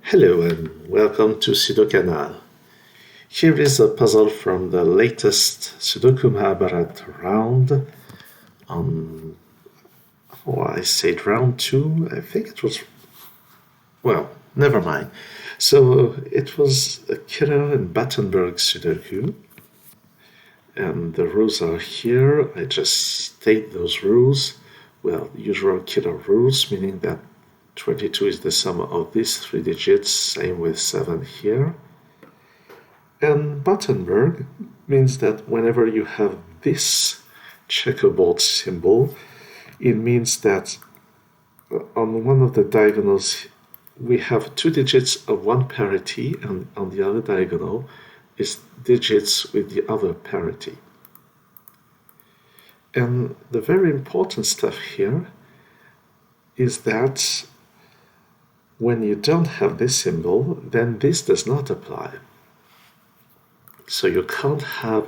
Hello and welcome to SudoKanard. Here is a puzzle from the latest Sudoku Mahabharat round on, I said round 2, I think it was, well, never mind. So it was a killer in Battenburg Sudoku, and the rules are here. I just state those rules. Well, usual killer rules, meaning that 22 is the sum of these three digits, same with 7 here. And Battenburg means that whenever you have this checkerboard symbol, it means that on one of the diagonals we have two digits of one parity, and on the other diagonal is digits with the other parity. And the very important stuff here is that when you don't have this symbol, then this does not apply. So you can't have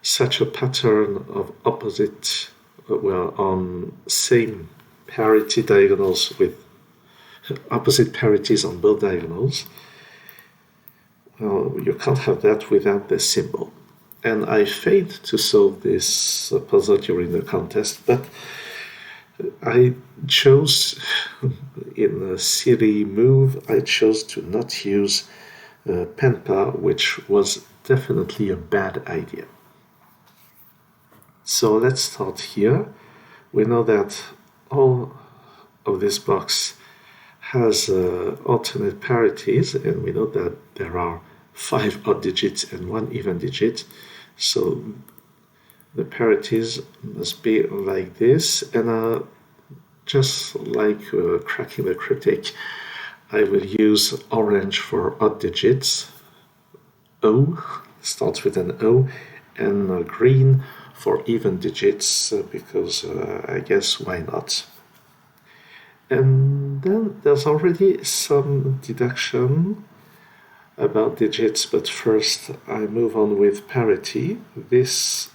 such a pattern of opposite, on same parity diagonals with opposite parities on both diagonals. Well, you can't have that without the symbol. And I failed to solve this puzzle during the contest, but I chose, in a silly move, I chose to not use Penpa, which was definitely a bad idea. So let's start here. We know that all of this box has alternate parities, and we know that there are 5 odd digits and 1 even digit. So the parities must be like this, and just like cracking the critic, I will use orange for odd digits, O, starts with an O, and green for even digits, because I guess why not. And then there's already some deduction about digits, but first I move on with parity. This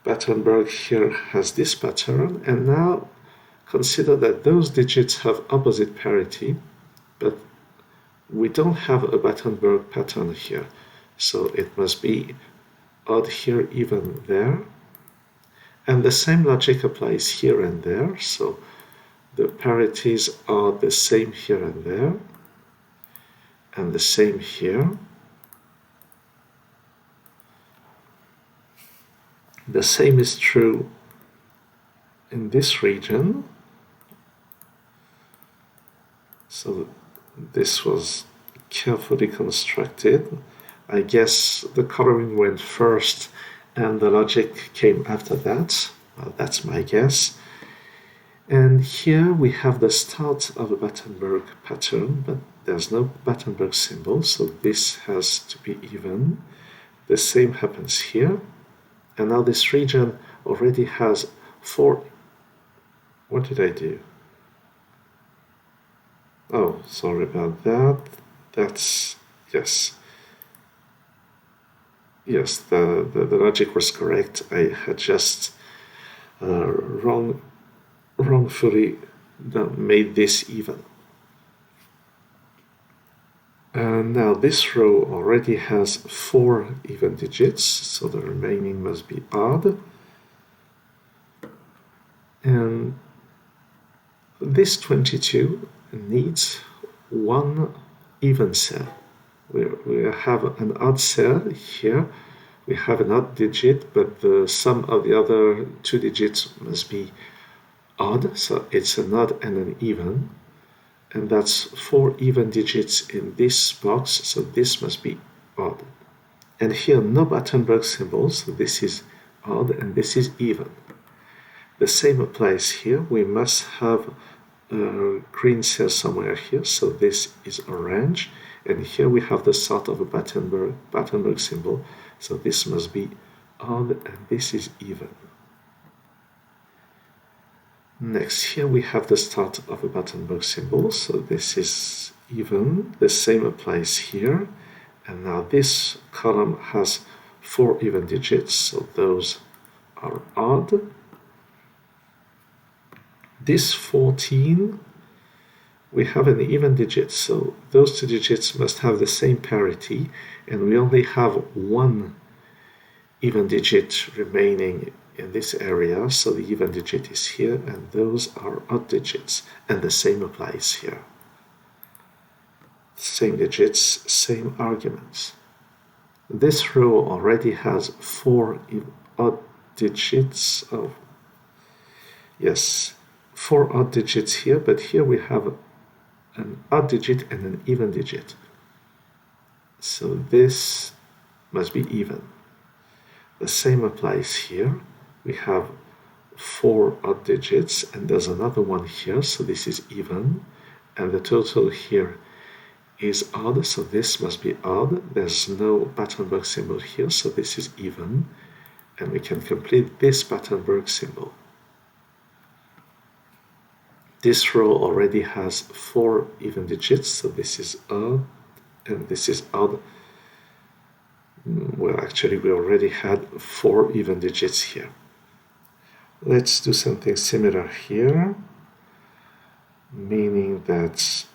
Battenburg here has this pattern, and now consider that those digits have opposite parity, but we don't have a Battenburg pattern here, so it must be odd here, even there. And the same logic applies here and there, so the parities are the same here and there, and the same here. The same is true in this region. So this was carefully constructed. I guess the coloring went first and the logic came after that. Well, that's my guess. And here we have the start of a Battenburg pattern, but there's no Battenburg symbol, so this has to be even. The same happens here. And now this region already has 4. What did I do? Oh, sorry about that. That's, yes. Yes, the logic was correct. I had just wrongfully made this even. And now this row already has 4 even digits, so the remaining must be odd. And this 22 needs 1 even cell. We have an odd cell here. We have an odd digit, but the sum of the other 2 digits must be odd, so it's an odd and an even. And that's 4 even digits in this box, so this must be odd. And here no Battenburg symbols, so this is odd and this is even. The same applies here. We must have a green cell somewhere here, so this is orange. And here we have the start of a Battenburg symbol, so this must be odd and this is even. Next, here we have the start of a Battenburg symbol, so this is even. The same applies here. And now this column has 4 even digits, so those are odd. This 14 we have an even digit, so those two digits must have the same parity, and we only have one even digit remaining in this area, so the even digit is here, and those are odd digits, and the same applies here. Same digits, same arguments. This row already has 4 odd digits of, yes, 4 odd digits here, but here we have an odd digit and an even digit. So this must be even. The same applies here. We have 4 odd digits, and there's another one here, so this is even, and the total here is odd, so this must be odd. There's no Battenburg symbol here, so this is even, and we can complete this Battenburg symbol. This row already has 4 even digits, so this is odd, and this is odd. Well, actually, we already had 4 even digits here. Let's do something similar here, meaning that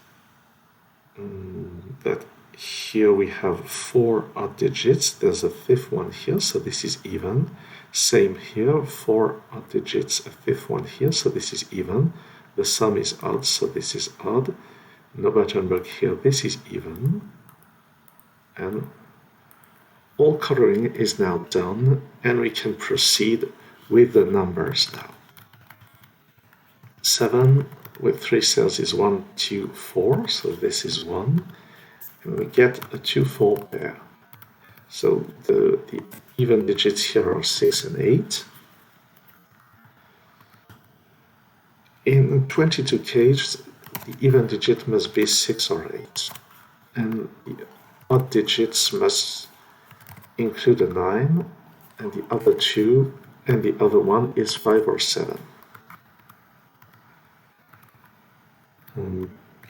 here we have 4 odd digits. There's a 5th one here, so this is even. Same here, 4 odd digits, a 5th one here, so this is even. The sum is odd, so this is odd. No Battenburg here, this is even. And all coloring is now done, and we can proceed with the numbers now. 7 with 3 cells is 1, 2, 4, so this is 1, and we get a 2-4 pair. So the even digits here are 6 and 8. In 22 cages, the even digit must be 6 or 8, and the odd digits must include a 9, and the other 2, and the other one is 5 or 7.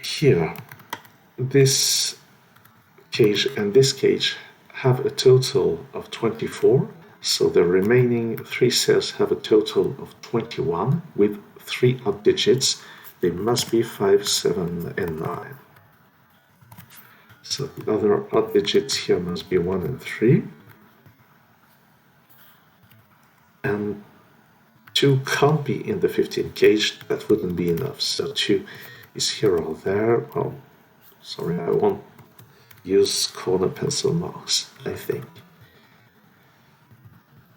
Here, this cage and this cage have a total of 24, so the remaining 3 cells have a total of 21 with 3 odd digits. They must be 5, 7, and 9. So the other odd digits here must be 1 and 3. And 2 can't be in the 15 cage, that wouldn't be enough. So 2 is here or there. Oh, sorry, I won't use corner pencil marks, I think.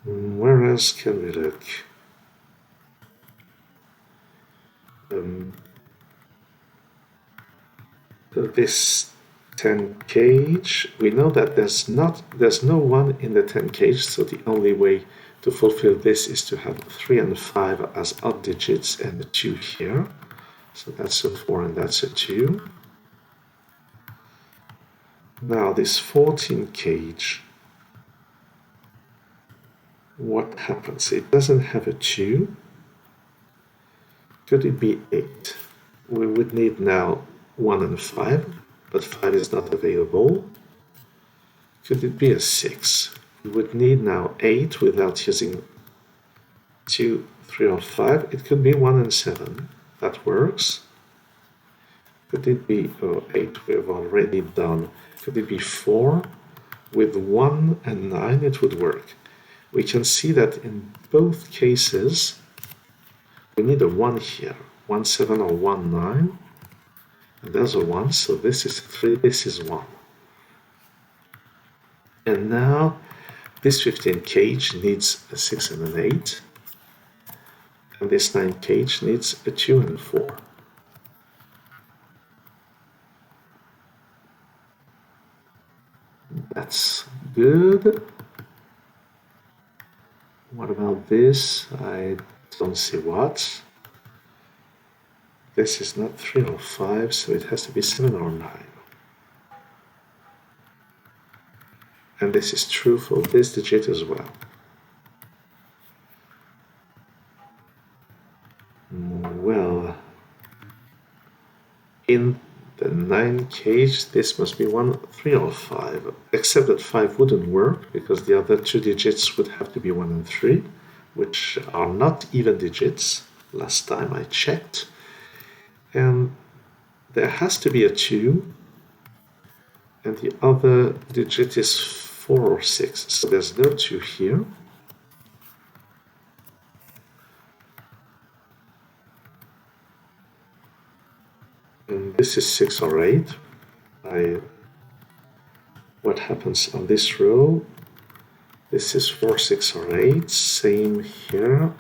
Where else can we look? This 10 cage, we know that there's no 1 in the 10 cage, so the only way to fulfill this is to have 3 and 5 as odd digits and a 2 here. So that's a 4 and that's a 2. Now this 14 cage, what happens? It doesn't have a 2. Could it be 8? We would need now 1 and 5, but 5 is not available. Could it be a 6? We would need now 8 without using 2, 3, or 5. It could be 1 and 7. That works. Could it be 8? We've already done. Could it be 4? With 1 and 9, it would work. We can see that in both cases, we need a 1 here. 1, 7 or 1, 9. And there's a 1, so this is 3, this is 1. And now this 15 cage needs a 6 and an 8. And this 9 cage needs a 2 and 4. That's good. What about this? I don't see what. This is not 3 or 5, so it has to be 7 or 9. And this is true for this digit as well. Well, in the 9 cage, this must be 1, 3, or 5, except that 5 wouldn't work because the other 2 digits would have to be 1 and 3, which are not even digits, last time I checked. And there has to be a 2, and the other digit is 4 or 6, so there's no 2 here. And this is 6 or 8. What happens on this row? This is 4, 6, or 8. Same here.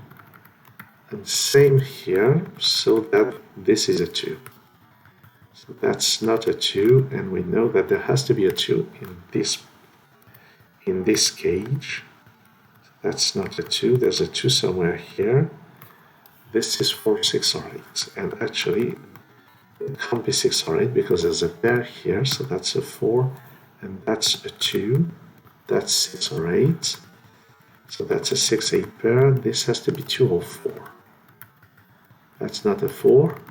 And same here, so that this is a 2. So that's not a 2, and we know that there has to be a 2 in this cage. That's not a 2, there's a 2 somewhere here. This is 4, 6, or 8. And actually, it can't be 6 or 8 because there's a pair here, so that's a 4, and that's a 2. That's 6 or 8. So that's a 6, 8 pair. This has to be 2 or 4. That's not a 4.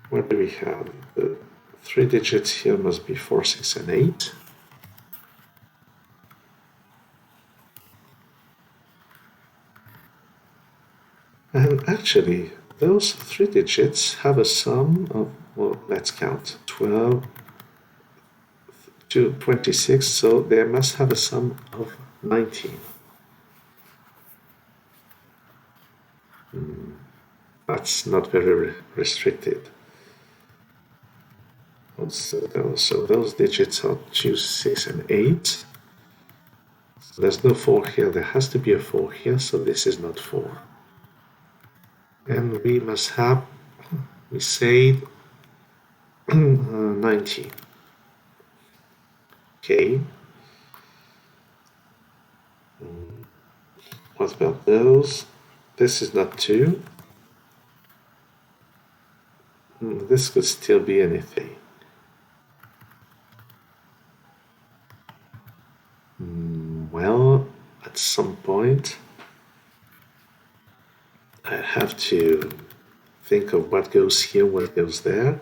What do we have? The 3 digits here must be 4, 6, and 8. And actually, those 3 digits have a sum of, well, let's count, 12 to 26, so they must have a sum of 19. That's not very restricted. So those digits are 2, 6, and 8. So there's no 4 here. There has to be a 4 here, so this is not 4. And we must have, we say, 19. Okay. What about those? This is not 2. This could still be anything. Well, at some point, I have to think of what goes here, what goes there.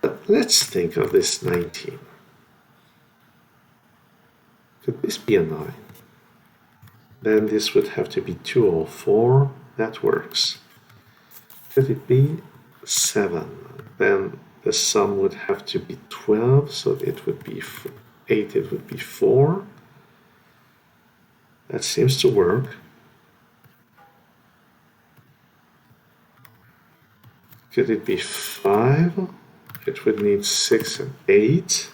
But let's think of this 19. Could this be a 9? Then this would have to be 2 or 4. That works. Could it be 7? Then the sum would have to be 12, so it would be 8, it would be 4. That seems to work. Could it be 5? It would need 6 and 8.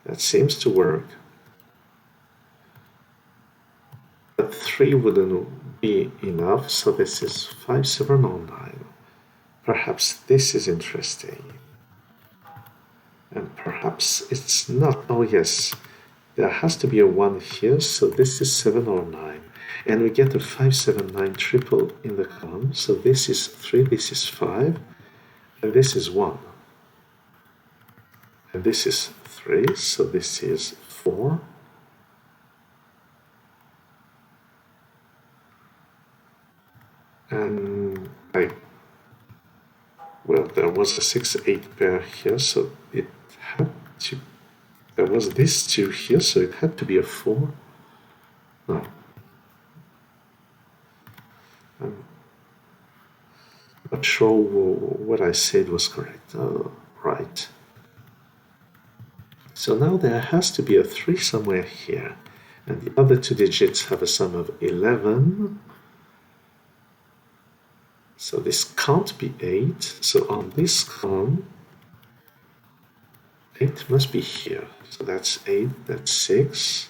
That seems to work. But 3 wouldn't be enough, so this is 5, 7, or 9. Perhaps this is interesting. And perhaps it's not. Oh yes, there has to be a 1 here, so this is 7 or 9. And we get a 5, 7, 9 triple in the column. So this is 3, this is 5, and this is 1. And this is 3, so this is 4. And well, there was a 6, 8 pair here, so it had to, there was this 2 here, so it had to be a 4. No. I'm not sure what I said was correct. Right. So now there has to be a 3 somewhere here, and the other 2 digits have a sum of 11. So this can't be 8. So on this column, 8 must be here. So that's 8, that's 6,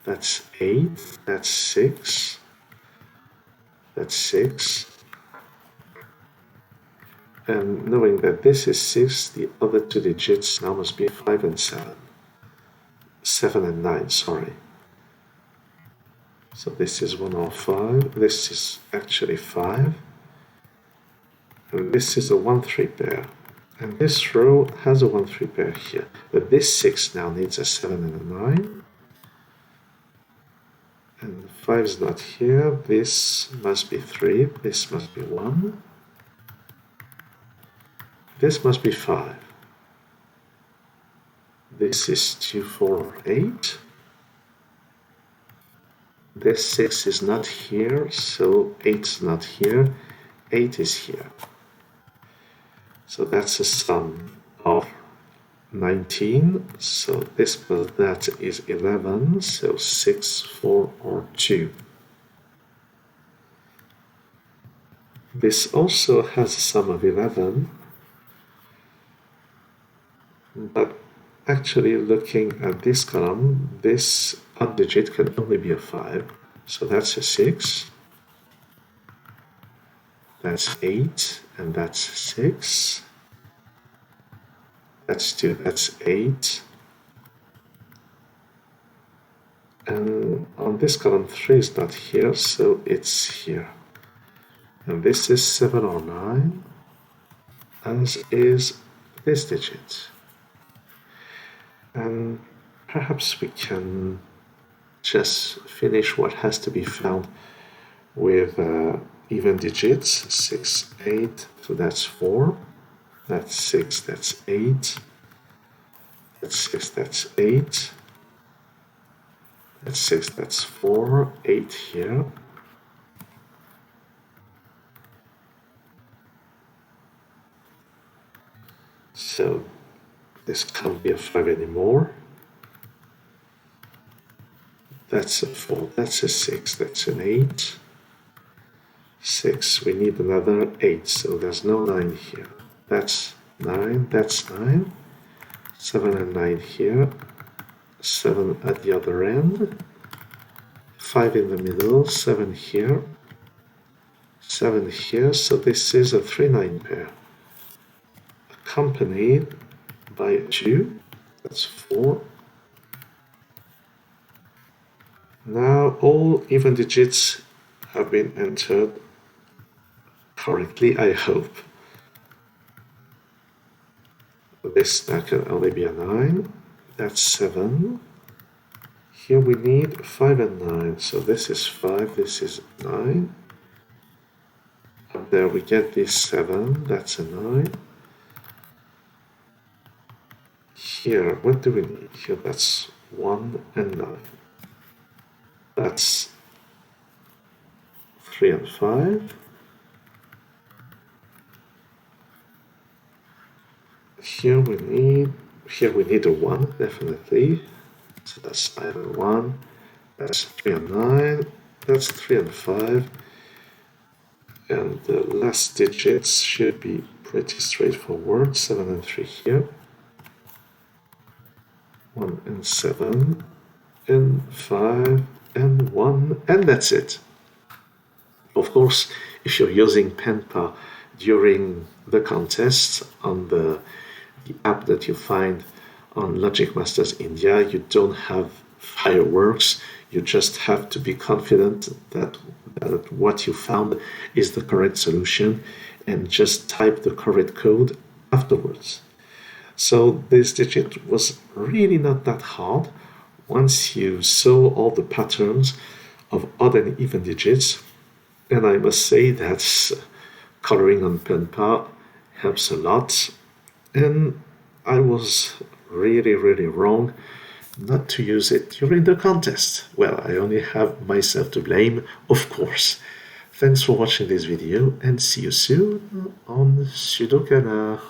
that's 8, that's 6, that's 6. And knowing that this is 6, the other 2 digits now must be 5 and 7. 7 and 9, sorry. So this is 1 or 5. This is actually 5. And this is a 1, 3 pair. And this row has a 1, 3 pair here. But this 6 now needs a 7 and a 9. And the 5 is not here. This must be 3. This must be 1. This must be 5. This is 2, 4, or 8. This 6 is not here, so 8 is not here, 8 is here. So that's a sum of 19, so this plus that is 11, so 6, 4, or 2. This also has a sum of 11, but actually looking at this column, this odd digit can only be a 5, so that's a 6, that's 8, and that's 6. That's 2, that's 8. And on this column, 3 is not here, so it's here. And this is 7 or 9, as is this digit. And perhaps we can just finish what has to be found with even digits. 6, 8, so that's 4. That's 6, that's 8. That's 6, that's 8. That's 6, that's 4. 8 here. So this can't be a 5 anymore. That's a 4, that's a 6, that's an 8. 6, we need another 8, so there's no 9 here. That's 9, that's 9. 7 and 9 here. 7 at the other end. 5 in the middle, 7 here. 7 here, so this is a 3-9 pair. Accompanied by a 2, that's 4. Now all even digits have been entered correctly, I hope. This can only be a 9, that's 7. Here we need 5 and 9, so this is 5, this is 9. Up there we get this 7, that's a 9. Here, what do we need? Here that's 1 and 9. That's 3 and 5. Here we need a 1, definitely. So that's 9 and 1. That's 3 and 9. That's 3 and 5. And the last digits should be pretty straightforward. 7 and 3 here. 1 and 7. And 5 and 1. And that's it. Of course, if you're using PenPal during the contest on the app that you find on Logic Masters India, you don't have fireworks. You just have to be confident that what you found is the correct solution and just type the correct code afterwards. So this digit was really not that hard once you saw all the patterns of odd and even digits. And I must say that coloring on PenPal helps a lot. And I was really wrong not to use it during the contest. Well, I only have myself to blame, of course. Thanks for watching this video and see you soon on SudoKanard.